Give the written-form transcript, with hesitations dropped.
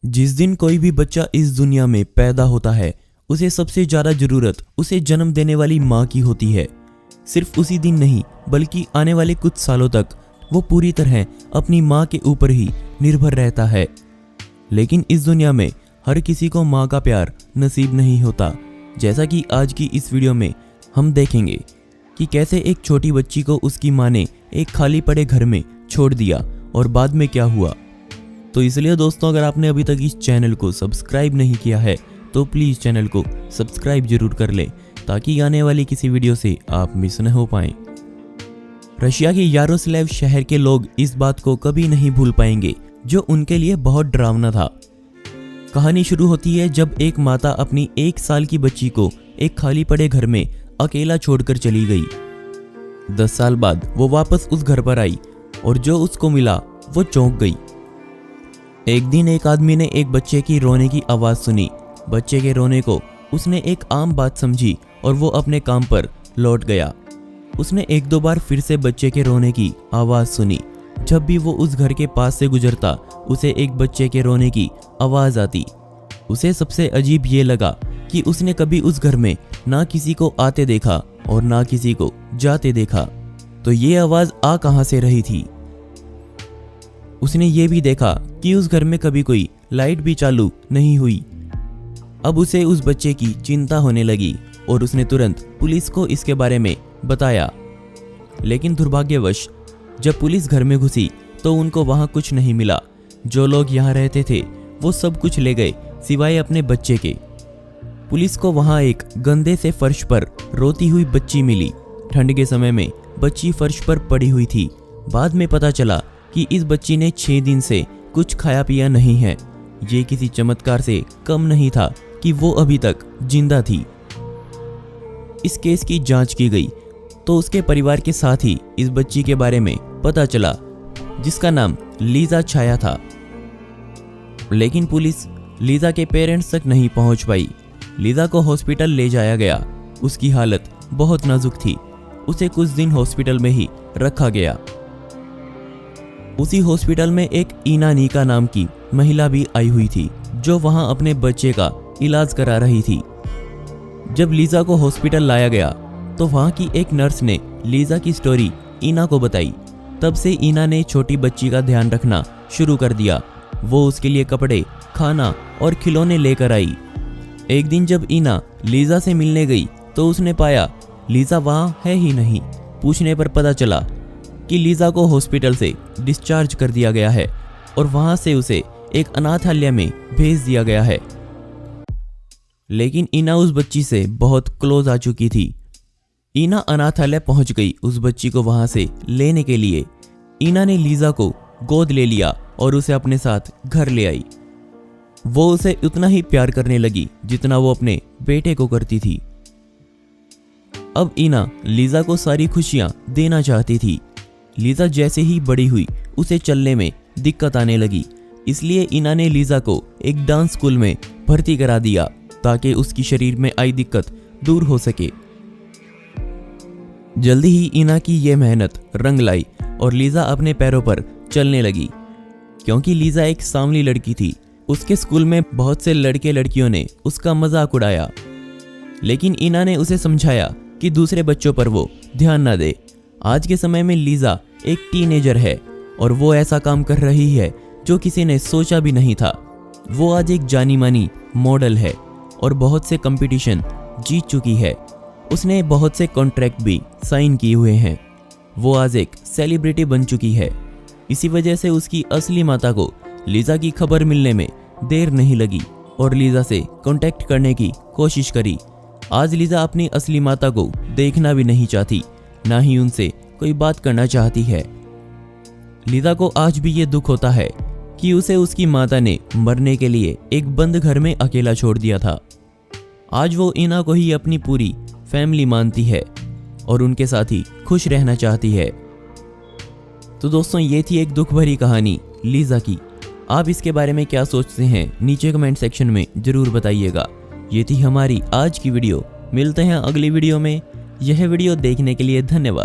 जिस दिन कोई भी बच्चा इस दुनिया में पैदा होता है, उसे सबसे ज़्यादा ज़रूरत उसे जन्म देने वाली माँ की होती है। सिर्फ उसी दिन नहीं, बल्कि आने वाले कुछ सालों तक वो पूरी तरह अपनी माँ के ऊपर ही निर्भर रहता है। लेकिन इस दुनिया में हर किसी को माँ का प्यार नसीब नहीं होता। जैसा कि आज की इस वीडियो में हम देखेंगे कि कैसे एक छोटी बच्ची को उसकी माँ ने एक खाली पड़े घर में छोड़ दिया और बाद में क्या हुआ। तो इसलिए दोस्तों, अगर आपने अभी तक इस चैनल को सब्सक्राइब नहीं किया है तो प्लीज़ चैनल को सब्सक्राइब जरूर कर लें, ताकि आने वाली किसी वीडियो से आप मिस न हो पाएं। रशिया के यारोस्लाव शहर के लोग इस बात को कभी नहीं भूल पाएंगे जो उनके लिए बहुत डरावना था। कहानी शुरू होती है जब एक माता अपनी 1 साल की बच्ची को एक खाली पड़े घर में अकेला छोड़कर चली गई। 10 साल बाद वो वापस उस घर पर आई और जो उसको मिला वो चौंक गई। एक दिन एक आदमी ने एक बच्चे की रोने की आवाज़ सुनी। बच्चे के रोने को उसने एक आम बात समझी और वो अपने काम पर लौट गया। उसने 1-2 बार फिर से बच्चे के रोने की आवाज़ सुनी। जब भी वो उस घर के पास से गुजरता, उसे एक बच्चे के रोने की आवाज़ आती। उसे सबसे अजीब ये लगा कि उसने कभी उस घर में ना किसी को आते देखा और ना किसी को जाते देखा। तो ये आवाज़ आ कहाँ से रही थी। उसने ये भी देखा कि उस घर में कभी कोई लाइट भी चालू नहीं हुई। अब उसे उस बच्चे की चिंता होने लगी और उसने तुरंत पुलिस को इसके बारे में बताया। लेकिन दुर्भाग्यवश जब पुलिस घर में घुसी तो उनको वहां कुछ नहीं मिला। जो लोग यहाँ रहते थे वो सब कुछ ले गए सिवाय अपने बच्चे के। पुलिस को वहां एक गंदे से फर्श पर रोती हुई बच्ची मिली। ठंड के समय में बच्ची फर्श पर पड़ी हुई थी। बाद में पता चला कि इस बच्ची ने 6 दिन से कुछ खाया पिया नहीं है। ये किसी चमत्कार से कम नहीं था कि वो अभी तक जिंदा थी। इस केस की जांच की गई तो उसके परिवार के साथ ही इस बच्ची के बारे में पता चला, जिसका नाम लीजा छाया था। लेकिन पुलिस लीजा के पेरेंट्स तक नहीं पहुंच पाई। लीजा को हॉस्पिटल ले जाया गया। उसकी हालत बहुत नाजुक थी। उसे कुछ दिन हॉस्पिटल में ही रखा गया। उसी हॉस्पिटल में एक ईना नीका नाम की महिला भी आई हुई थी, जो वहां अपने बच्चे का इलाज करा रही थी। जब लीजा को हॉस्पिटल लाया गया तो वहां की एक नर्स ने लीजा की स्टोरी ईना को बताई। तब से ईना ने छोटी बच्ची का ध्यान रखना शुरू कर दिया। वो उसके लिए कपड़े, खाना और खिलौने लेकर आई। एक दिन जब ईना लीजा से मिलने गई तो उसने पाया लीजा वहां है ही नहीं। पूछने पर पता चला कि लीजा को हॉस्पिटल से डिस्चार्ज कर दिया गया है और वहां से उसे एक अनाथालय में भेज दिया गया है। लेकिन ईना उस बच्ची से बहुत क्लोज आ चुकी थी। ईना अनाथालय पहुंच गई उस बच्ची को वहां से लेने के लिए। ईना ने लीजा को गोद ले लिया और उसे अपने साथ घर ले आई। वो उसे उतना ही प्यार करने लगी जितना वो अपने बेटे को करती थी। अब ईना लीजा को सारी खुशियां देना चाहती थी। लीजा जैसे ही बड़ी हुई उसे चलने में दिक्कत आने लगी। इसलिए ईना ने लीजा को एक डांस स्कूल में भर्ती करा दिया ताकि उसकी शरीर में आई दिक्कत दूर हो सके। जल्दी ही ईना की ये मेहनत रंग लाई और लीजा अपने पैरों पर चलने लगी। क्योंकि लीजा एक सांवली लड़की थी, उसके स्कूल में बहुत से लड़के लड़कियों ने उसका मजाक उड़ाया। लेकिन ईना ने उसे समझाया कि दूसरे बच्चों पर वो ध्यान न दे। आज के समय में लीजा एक टीनेजर है और वो ऐसा काम कर रही है जो किसी ने सोचा भी नहीं था। वो आज एक जानी मानी मॉडल है और बहुत से कंपटीशन जीत चुकी है। उसने बहुत से कॉन्ट्रैक्ट भी साइन किए हुए हैं। वो आज एक सेलिब्रिटी बन चुकी है। इसी वजह से उसकी असली माता को लीजा की खबर मिलने में देर नहीं लगी और लीजा से कांटेक्ट करने की कोशिश करी। आज लीजा अपनी असली माता को देखना भी नहीं चाहती, ना ही उनसे कोई बात करना चाहती है। लीजा को आज भी ये दुख होता है कि उसे उसकी माता ने मरने के लिए एक बंद घर में अकेला छोड़ दिया था। आज वो ईना को ही अपनी पूरी फैमिली मानती है और उनके साथ ही खुश रहना चाहती है। तो दोस्तों, ये थी एक दुख भरी कहानी लीजा की। आप इसके बारे में क्या सोचते हैं नीचे कमेंट सेक्शन में जरूर बताइएगा। ये थी हमारी आज की वीडियो। मिलते हैं अगली वीडियो में। यह वीडियो देखने के लिए धन्यवाद।